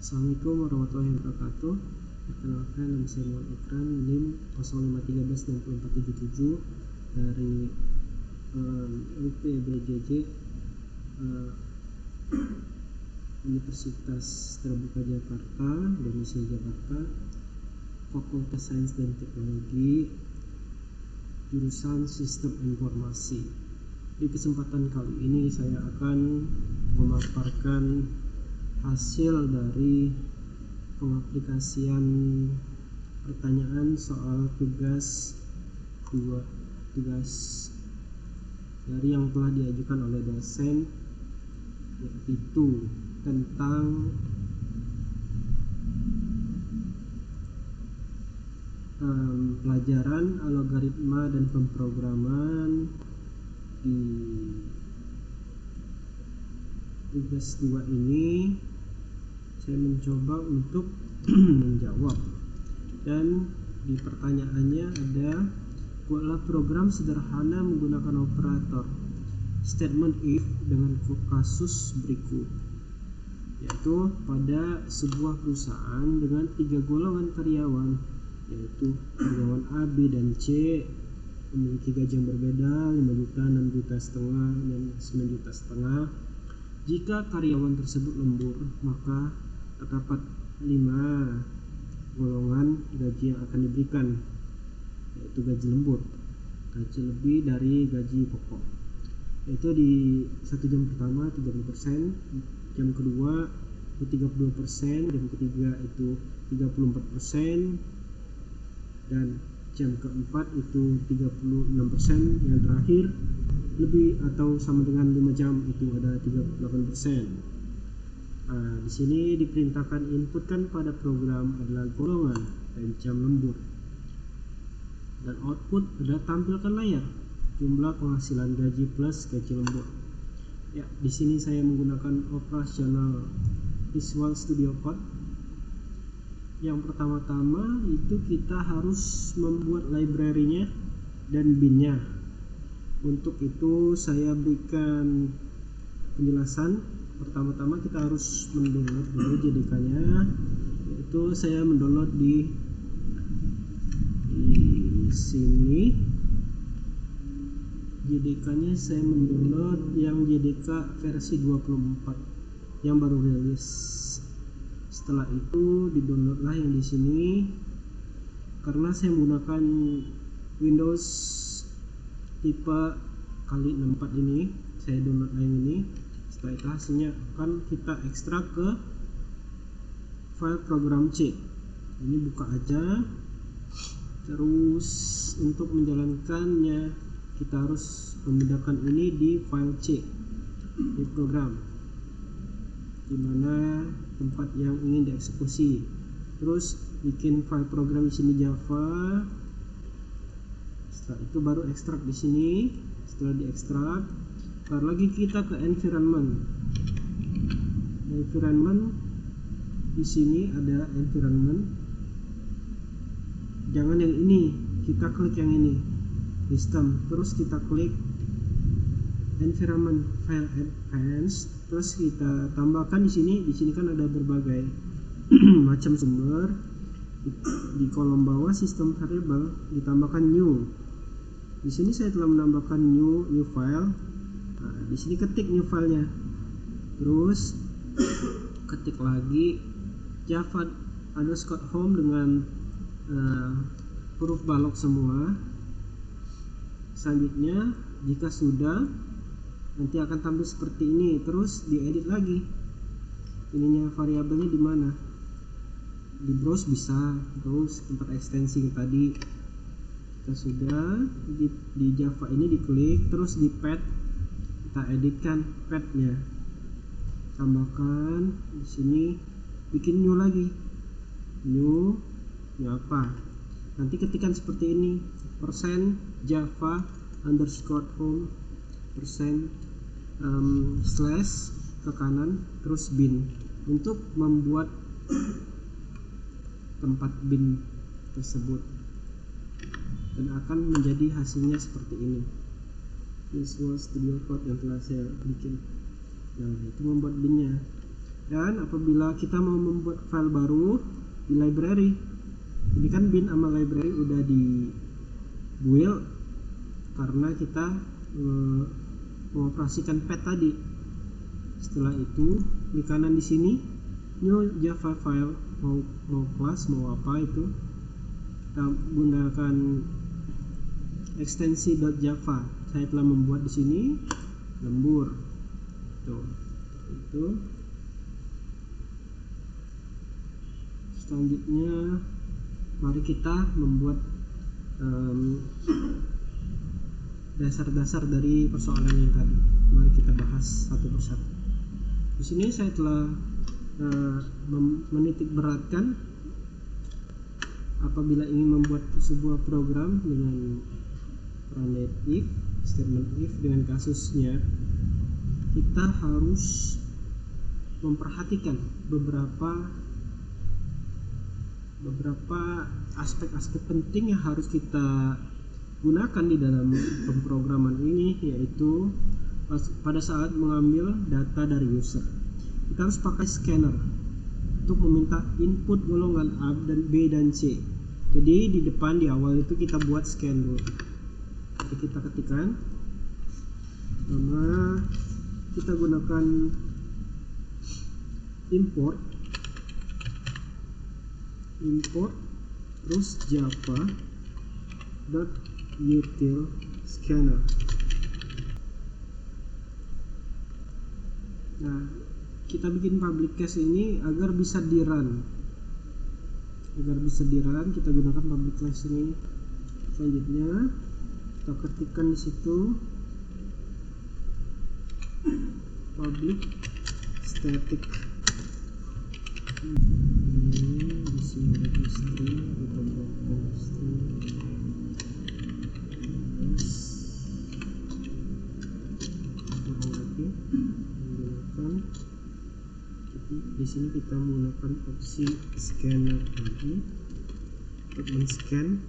Assalamualaikum warahmatullahi wabarakatuh. Perkenalkan, nama saya Muhammad Ikram, NIM 05136477 dari UPBJJ Universitas Terbuka Jakarta, domisili Jakarta, Fakultas Sains dan Teknologi, jurusan Sistem Informasi. Di kesempatan kali ini saya akan memaparkan hasil dari pengaplikasian pertanyaan soal tugas dari yang telah diajukan oleh dosen, yaitu tentang pelajaran algoritma dan pemrograman. Di tugas 2 ini saya mencoba untuk menjawab, dan di pertanyaannya ada: buatlah program sederhana menggunakan operator statement if dengan kasus berikut, yaitu pada sebuah perusahaan dengan 3 golongan karyawan, yaitu karyawan A, B, dan C, memiliki gaji yang berbeda, 5 juta, 6 juta setengah, dan 9 juta setengah. Jika karyawan tersebut lembur, maka terdapat 5 golongan gaji yang akan diberikan, yaitu gaji lembur, gaji lebih dari gaji pokok, yaitu di 1 jam pertama 30%, jam kedua itu 32%, jam ketiga itu 34%, dan jam keempat itu 36%, yang terakhir lebih atau sama dengan 5 jam itu ada 38%. Di sini diperintahkan inputkan pada program adalah golongan dan jam lembur, dan output adalah tampilkan layar jumlah penghasilan gaji plus gaji lembur. Ya, di sini saya menggunakan operasional Visual Studio Code. Yang pertama-tama itu kita harus membuat library-nya dan bin-nya. Untuk itu saya berikan penjelasan. Pertama-tama kita harus mendownload dulu JDK-nya, yaitu saya mendownload di sini. JDK-nya saya mendownload yang JDK versi 24 yang baru rilis. Setelah itu di-downloadlah yang di sini. Karena saya menggunakan Windows tipe kali 64 ini, saya download yang ini. Setelah itu hasilnya akan kita ekstrak ke file program C. Ini buka aja. Terus untuk menjalankannya kita harus memindahkan ini di file C di program, dimana tempat yang ingin dieksekusi. Terus bikin file program di sini Java. Setelah itu baru ekstrak di sini. Setelah diekstrak, baru lagi kita ke environment. Di sini ada environment. Jangan yang ini, kita klik yang ini, system. Terus kita klik environment file advanced. Terus kita tambahkan di sini. Di sini kan ada berbagai macam sumber. Di kolom bawah sistem variable ditambahkan new. Di sini saya telah menambahkan new file. Di sini ketik new filenya. Terus ketik lagi java _home dengan huruf balok semua. Selanjutnya jika sudah, nanti akan tampil seperti ini. Terus diedit lagi. Ininya variabelnya di mana? Di browse bisa, terus tempat ekstensi tadi kita sudah di Java ini diklik, terus di pad kita editkan padnya, tambahkan di sini, bikin new lagi. New apa? Nanti ketikkan seperti ini, %java _home // ke kanan, terus bin, untuk membuat tempat bin tersebut, dan akan menjadi hasilnya seperti ini. Visual Studio Code yang telah saya bikin. Nah, itu membuat binnya. Dan apabila kita mau membuat file baru di library, ini kan bin sama library udah di build karena kita mengoperasikan pet tadi. Setelah itu di kanan di sini new java file, mau kelas mau apa itu, kita gunakan ekstensi .java. Saya telah membuat di sini lembur. Tuh, itu. Selanjutnya mari kita membuat dasar-dasar dari persoalan yang tadi. Mari kita bahas satu persatu. Di sini saya telah menitik beratkan apabila ingin membuat sebuah program dengan running if, statement if dengan kasusnya, kita harus memperhatikan beberapa aspek-aspek penting yang harus kita gunakan di dalam pemrograman ini, yaitu pada saat mengambil data dari user. Kita harus pakai scanner untuk meminta input golongan A dan B dan C. Jadi di depan, di awal itu kita buat scan dulu. Jadi kita ketikkan, pertama kita gunakan import terus java.util scanner. Nah, kita bikin public case ini agar bisa di run. Kita gunakan public class ini. Selanjutnya kita ketikkan di situ public static. Di sini registry, kita buatkan string. Lagi menggunakan, jadi di sini kita menggunakan opsi scanner lagi untuk men-scan.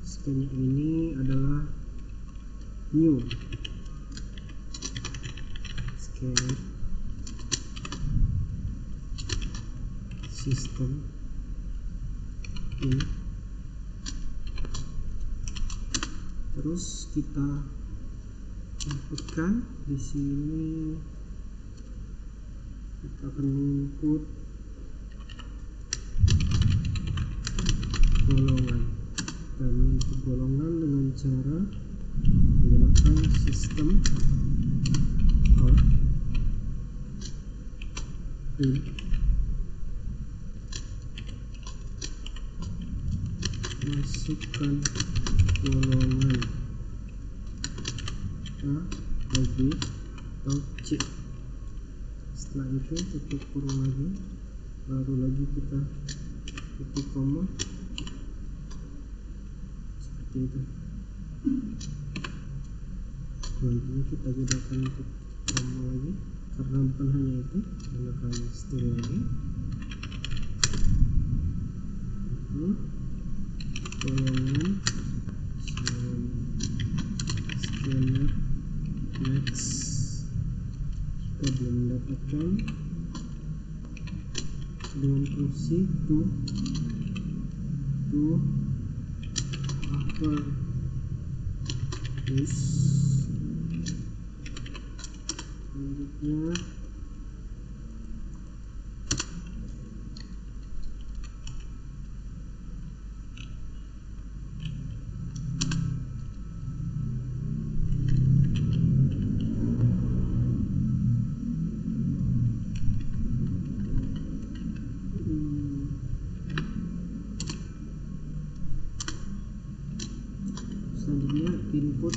Scannya ini adalah new scanner system in. Terus kita inputkan di sini, kita akan input golongan. Kita input golongan dengan cara menggunakan sistem out print masukkan golongan A, B, atau C. Setelah itu tutup kurung lagi, baru lagi kita tutup koma seperti itu. Selanjutnya kita gunakan untuk koma lagi, karena bukan hanya itu, gunakan string lagi. Golongan scanner next, jika belum mendapatkan, dengan fungsi to after this. Selanjutnya input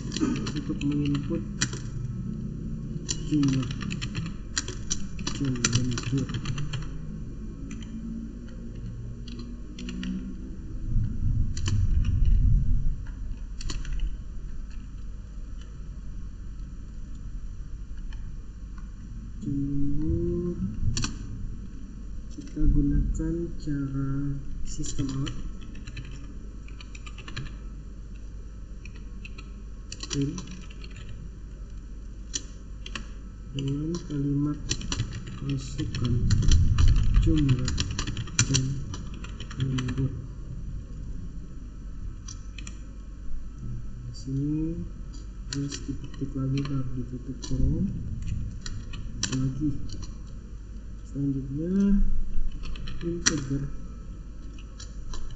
untuk menginput jumlah lembur. Kita gunakan cara system out print dengan kalimat masukkan jumlah dan lembut. Di sini terus diketik lagi baru ditutup kurung lagi. Selanjutnya integer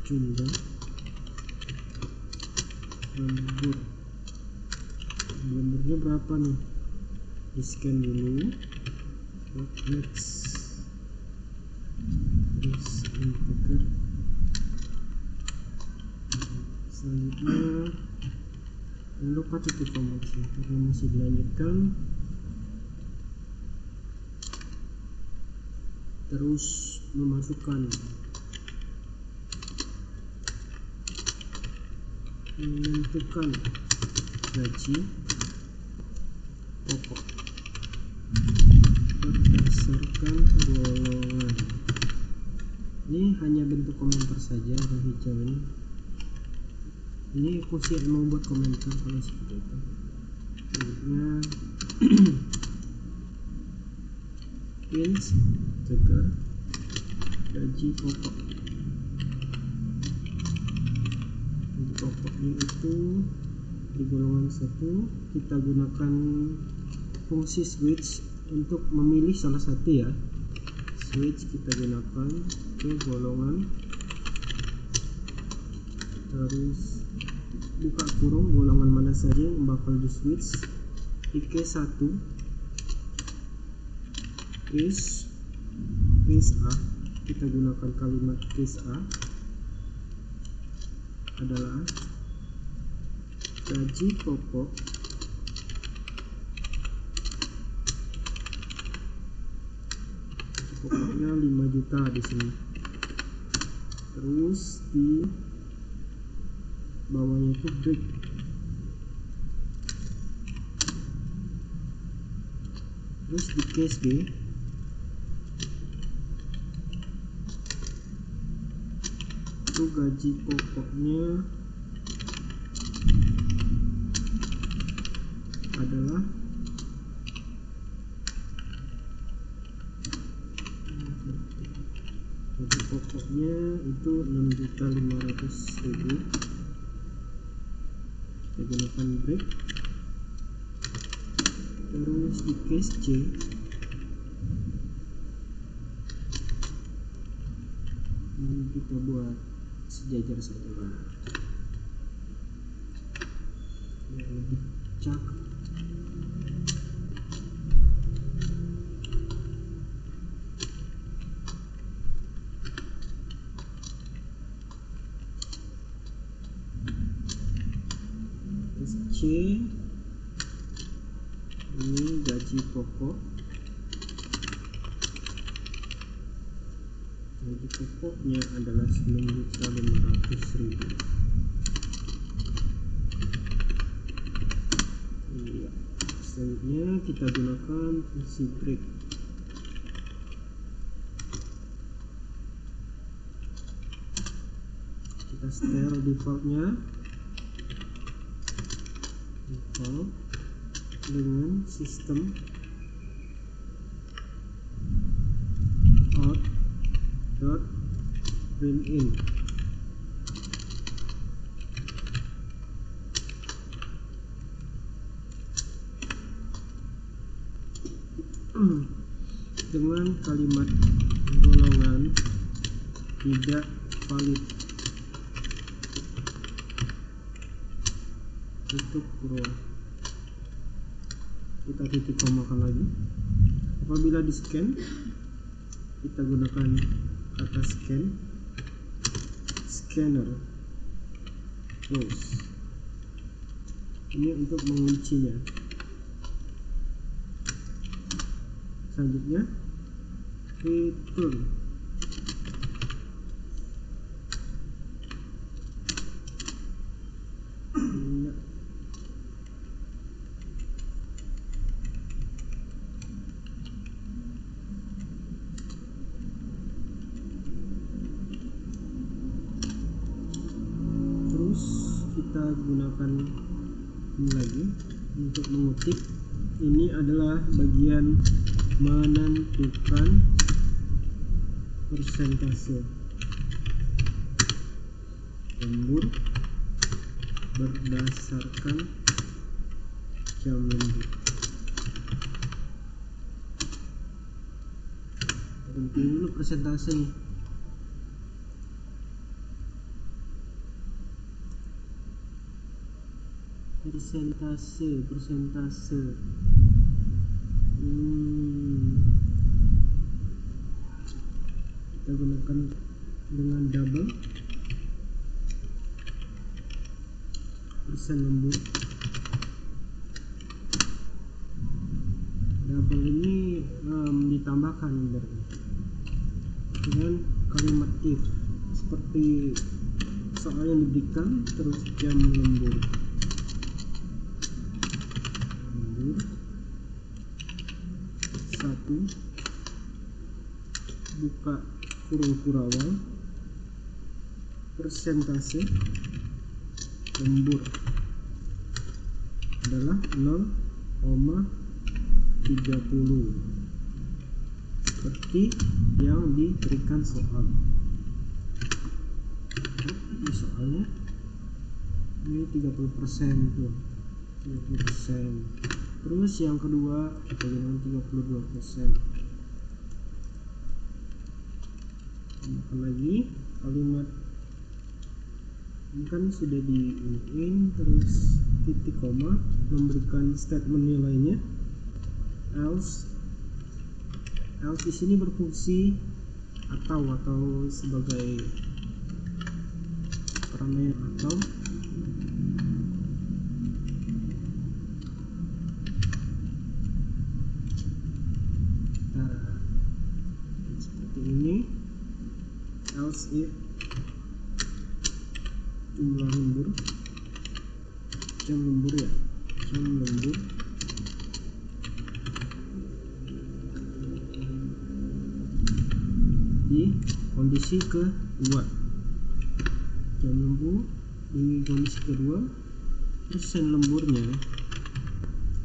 jumlah lembur. Lemburnya berapa nih? Di scan dulu. Next. Terus integer. Selanjutnya jangan lupa titik koma karena masih dilanjutkan. Terus memasukkan menentukan gaji pokok berdasarkan golongan. Ini hanya bentuk komentar saja, yang hijau ini fungsi yang membuat komentar kalau seperti itu. Selanjutnya integer gaji pokok. Gaji pokoknya itu di golongan 1 kita gunakan fungsi switch untuk memilih salah satu ya. Switch kita gunakan ke golongan, terus buka kurung golongan mana saja yang bakal di switch. Di case 1 case A, kita gunakan kalimat case A adalah gaji pokok pokoknya 5 juta di sini. Terus di bawahnya itu break. Terus di case B itu gaji pokoknya adalah gaji pokoknya itu 6.500.000. Kita gunakan break. Terus di case C ini kita buat sejajar saja kan ya, lebih cakep. C ini gaji pokok. Gaji pokoknya adalah 9.500.000. Iya. Selanjutnya kita gunakan fungsi break. Kita setel defaultnya, default dengan sistem out dot print in. Dengan kalimat golongan tidak valid tutup kurung. Kita titik komakan lagi. Apabila di scan kita gunakan kata scanner close. Ini untuk menguncinya. Selanjutnya return. Terus kita gunakan ini lagi untuk mengutip ini adalah bagian menentukan persentase lembur berdasarkan jam lembur. Tentuin dulu persentasenya. Persentase. Kita gunakan dengan double persen lembur. Double ini ditambahkan dengan kalimat if seperti soal yang diberikan, terus jam lembur 1 buka kurung kurawal persentase lembur adalah 0,30 seperti yang diberikan soal. Ini soalnya ini 30% tuh, 30%. Terus yang kedua kita gunakan 32%. Tambahkan lagi kalimat ini kan sudah di-in, terus titik koma memberikan statement nilainya. Else di sini berfungsi atau sebagai parameter atau. Seperti ini. Else if jumlah lembur, jam lembur di kondisi kedua, jam lembur di kondisi kedua, persen lemburnya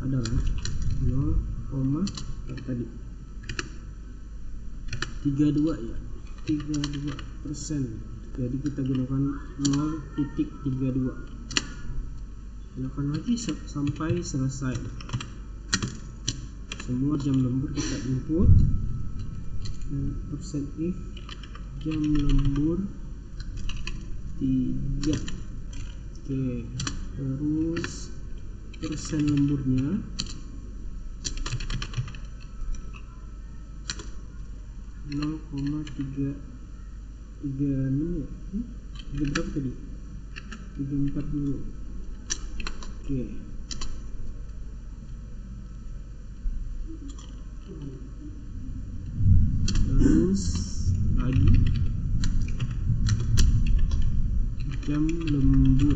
adalah 0, tadi 32 ya, 32%. Jadi kita gunakan 0,32. Gunakan lagi sampai selesai. Semua jam lembur kita input. Dan persen if jam lembur 3. Oke, terus persen lemburnya tiga berapa tadi? 34 dulu. Oke. Terus lagi jam lembur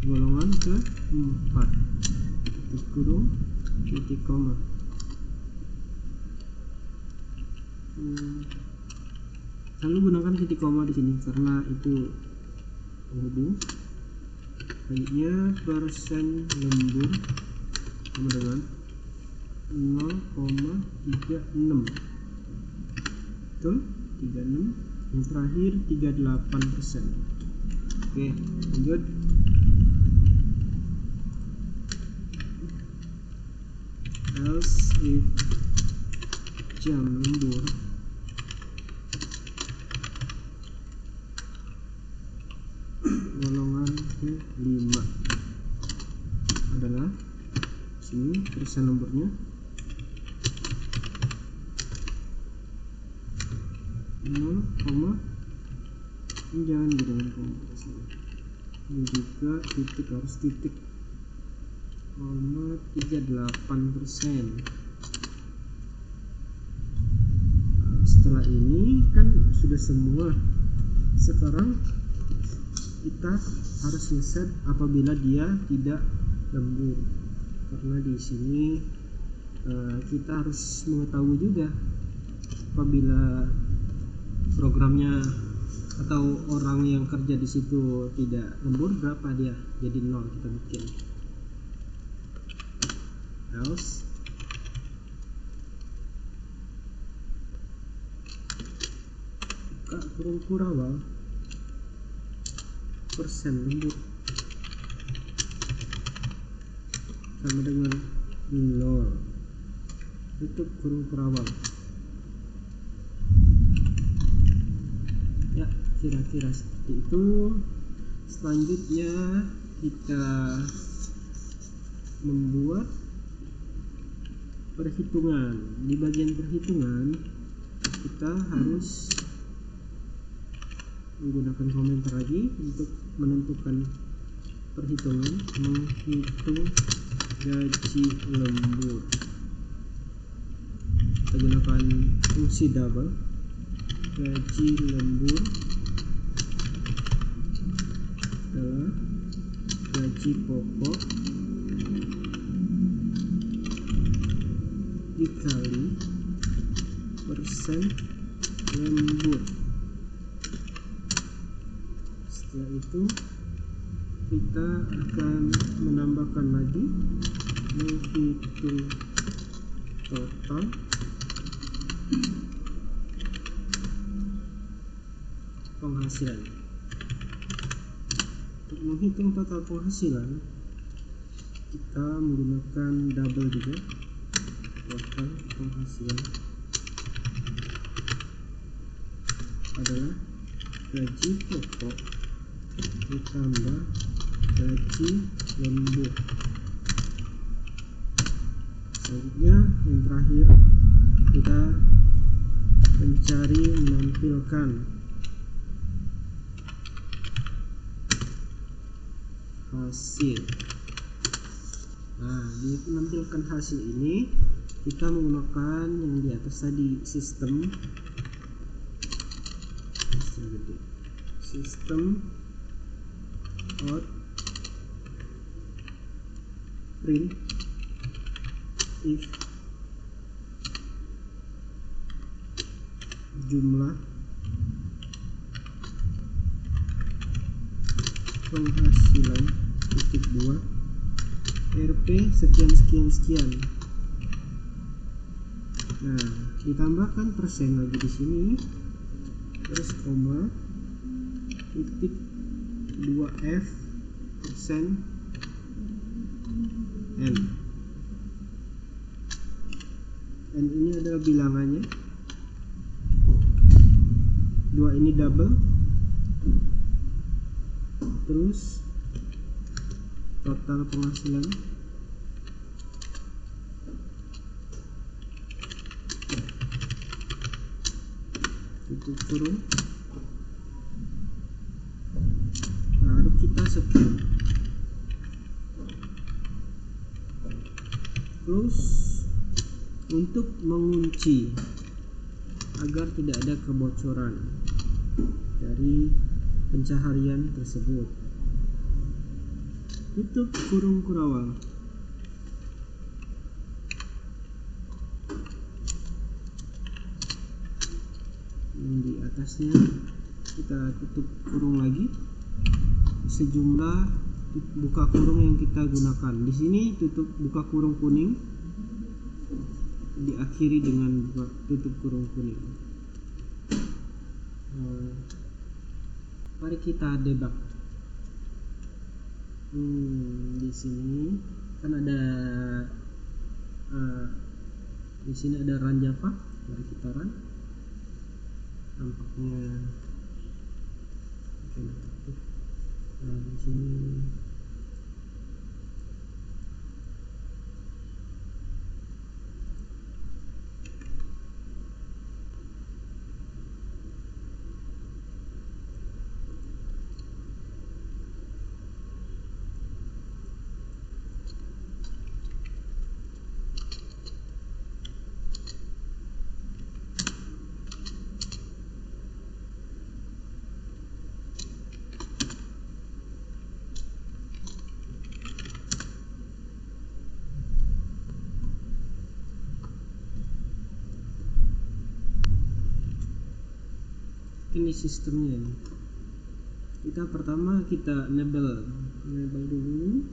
golongan ke-4 titik kurung titik koma. Lalu gunakan titik koma di sini karena itu penghubung. Selanjutnya persen lembur sama dengan 0,36. Betul? 36. Yang terakhir 38%. Oke, lanjut. Else if jam lembur golongan ke-5 adalah sini persen lemburnya 0, jangan gunakan koma ini juga titik, harus titik 0,38%. Setelah ini kan sudah semua. Sekarang kita harus ngeset apabila dia tidak lembur, karena di sini kita harus mengetahui juga apabila programnya atau orang yang kerja di situ tidak lembur berapa dia, jadi 0 kita bikin. else buka kurung kurawal persen lembut sama dengan 0, tutup kurung kurawal. Ya, kira-kira seperti itu. Selanjutnya kita membuat perhitungan. Di bagian perhitungan kita harus menggunakan komentar lagi untuk menentukan perhitungan. Menghitung gaji lembur, kita gunakan fungsi double. Gaji lembur adalah gaji pokok dikali persen lembur. Setelah itu kita akan menambahkan lagi menghitung total penghasilan. Untuk menghitung total penghasilan kita menggunakan double juga. Total penghasilan adalah gaji pokok ditambah gaji lembur. Selanjutnya yang terakhir kita mencari menampilkan hasil. Nah, di menampilkan hasil ini kita menggunakan yang di atas tadi, sistem out print if jumlah penghasilan titik 2 RP sekian sekian sekian. Nah, ditambahkan persen lagi di sini, terus koma titik 2F persen N. N ini adalah bilangannya, 2 ini double, terus total penghasilan tutup kurung, baru kita sekian, close untuk mengunci agar tidak ada kebocoran dari pencaharian tersebut. Tutup kurung kurawal. Yang di atasnya kita tutup kurung lagi sejumlah buka kurung yang kita gunakan. Di sini tutup buka kurung kuning diakhiri dengan tutup kurung kuning. Mari kita debug. Di sini kan ada di sini ada run Java. Mari kita run. Nampaknya di sini ini sistemnya. Kita pertama kita enable dulu.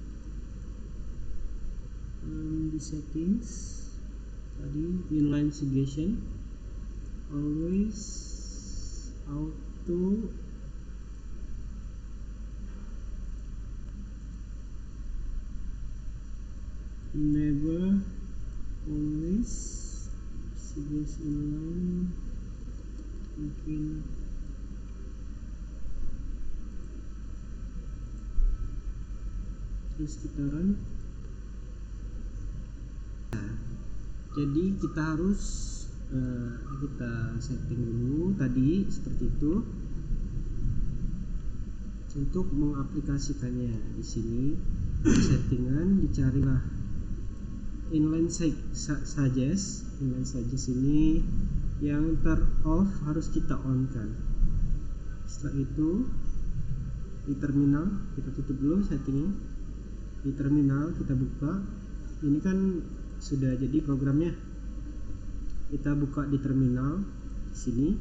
di settings tadi inline suggestion always auto never always suggest inline, mungkin terus kita run. Jadi kita harus kita setting dulu tadi seperti itu untuk mengaplikasikannya. Di sini settingan dicarilah inline suggest. Inline suggest ini yang off harus kita on kan. Setelah itu di terminal kita tutup dulu settingnya. Di terminal kita buka. Ini kan sudah jadi programnya. Kita buka di terminal. Di sini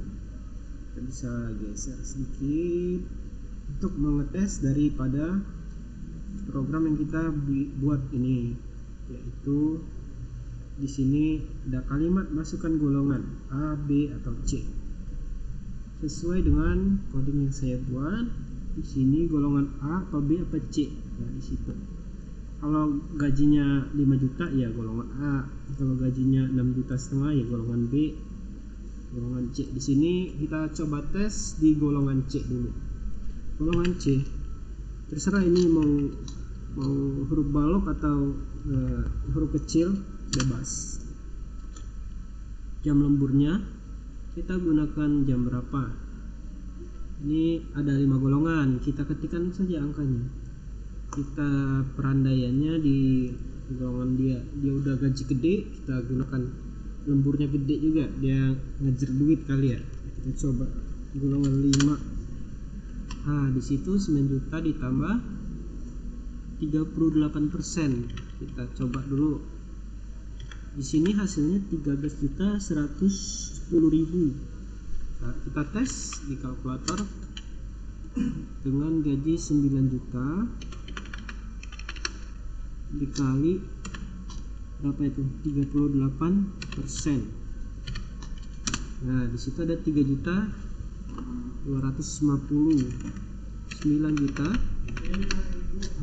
kita bisa geser sedikit untuk mengetes daripada program yang kita buat ini, yaitu di sini ada kalimat masukkan golongan A, B atau C sesuai dengan coding yang saya buat. Di sini golongan A atau B apa C. Nah, di situ. Kalau gajinya 5 juta ya golongan A, kalau gajinya 6,5 juta ya golongan B, golongan C. Di sini kita coba tes di golongan C dulu. Golongan C terserah ini mau huruf balok atau huruf kecil, bebas. Jam lemburnya kita gunakan jam berapa. Ini ada 5 golongan, kita ketikkan saja angkanya. Kita perandaiannya di golongan dia udah gaji gede, kita gunakan lemburnya gede juga, dia ngejar duit kali ya. Kita coba golongan 5. Nah, di situ 9 juta ditambah 38%. Kita coba dulu. Di sini hasilnya 13.110.000. Nah, kita tes di kalkulator dengan gaji 9 juta dikali berapa itu? 38%. Nah, di situ ada 3.250.000. 9 juta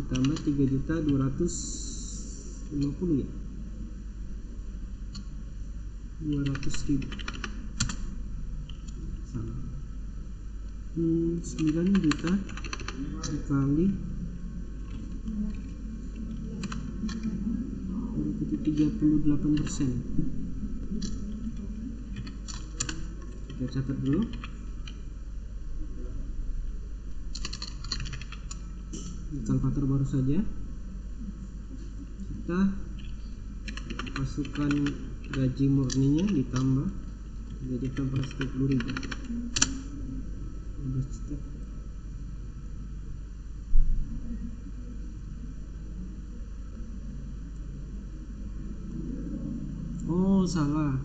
ditambah 3.250.000 ya. 200.000. Salah. 9 juta dikali 38%. Kita catat dulu. Di kalkulator baru saja kita masukkan gaji murninya ditambah 3.410.000. Oh, salah.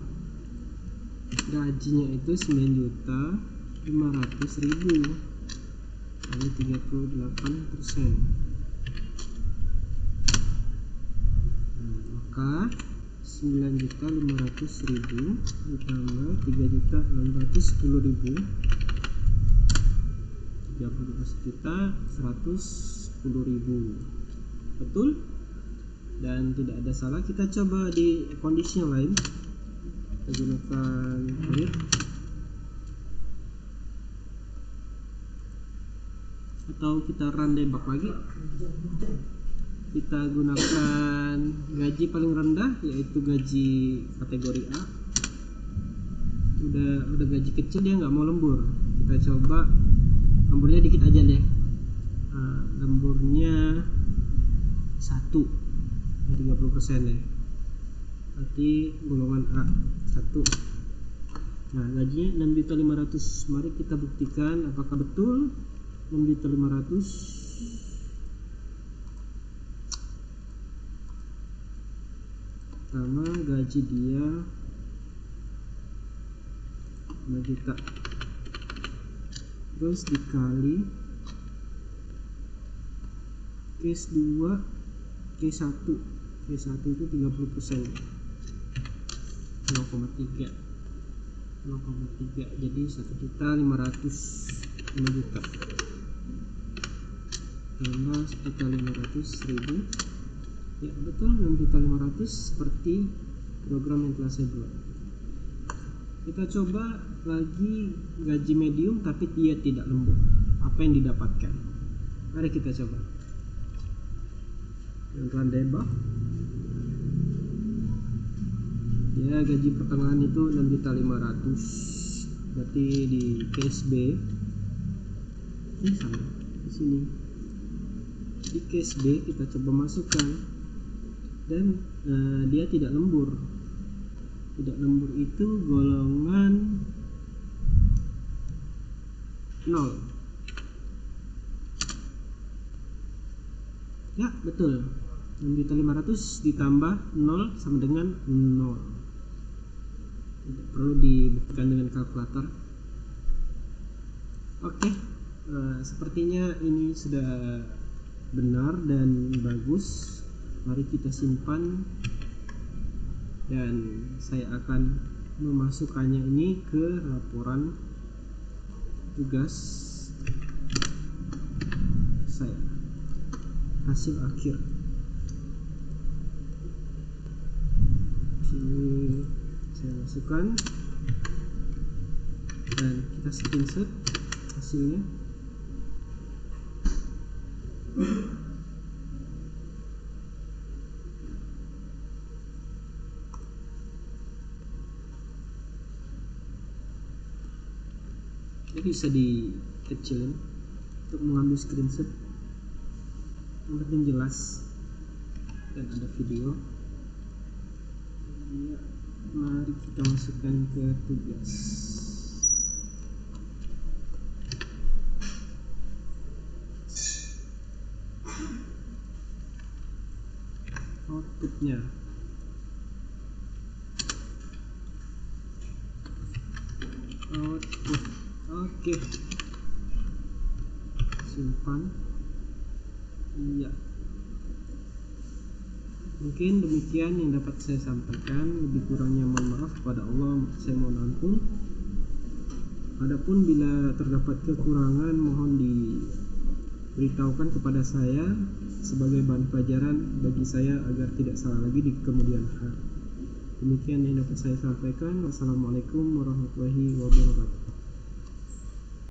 Gajinya itu 9.500.000 kali 38%. Maka 9.500.000 ditambah 3.610.000, 13.110.000. Betul? Dan tidak ada salah. Kita coba di kondisi yang lain. Kita gunakan clear atau kita run debug lagi. Kita gunakan gaji paling rendah, yaitu gaji kategori A. Udah gaji kecil, dia nggak mau lembur. Kita coba lemburnya dikit aja deh. Lemburnya 1, 30% deh. Berarti golongan A 1. Nah, gajinya 6.500.000. Mari kita buktikan apakah betul 6.500.000. Pertama, gaji dia 5 juta, terus dikali case 2 case 1 V1 itu 30%, 0,3 jadi 1.505.000 tambah 1.500.000, ya betul 6.500.000 seperti program yang telah saya buat. Kita coba lagi gaji medium tapi dia tidak lembur. Apa yang didapatkan? Mari kita coba. Run debug. Ya, gaji pertengahan itu 6.500.000. Berarti di case B ini sama di sini. Di case B kita coba masukkan dan dia tidak lembur. Tidak lembur itu golongan 0. Ya, betul. 6.500.000 ditambah 0 sama dengan 0. Tidak perlu dibuktikan dengan kalkulator. Oke, sepertinya ini sudah benar dan bagus. Mari kita simpan dan saya akan memasukkannya ini ke laporan tugas saya, hasil akhir. Sini saya masukkan dan kita screenshot hasilnya. Ini bisa dikecilin untuk mengambil screenshot. Yang penting jelas dan ada video. Ya, mari kita masukkan ke tugas. Outputnya output. Oke, simpan. Iya, mungkin demikian yang dapat saya sampaikan. Lebih kurangnya mohon maaf, kepada Allah saya mohon ampun. Adapun bila terdapat kekurangan mohon diberitahukan kepada saya sebagai bahan pelajaran bagi saya agar tidak salah lagi di kemudian hari. Demikian yang dapat saya sampaikan. Wassalamualaikum warahmatullahi wabarakatuh.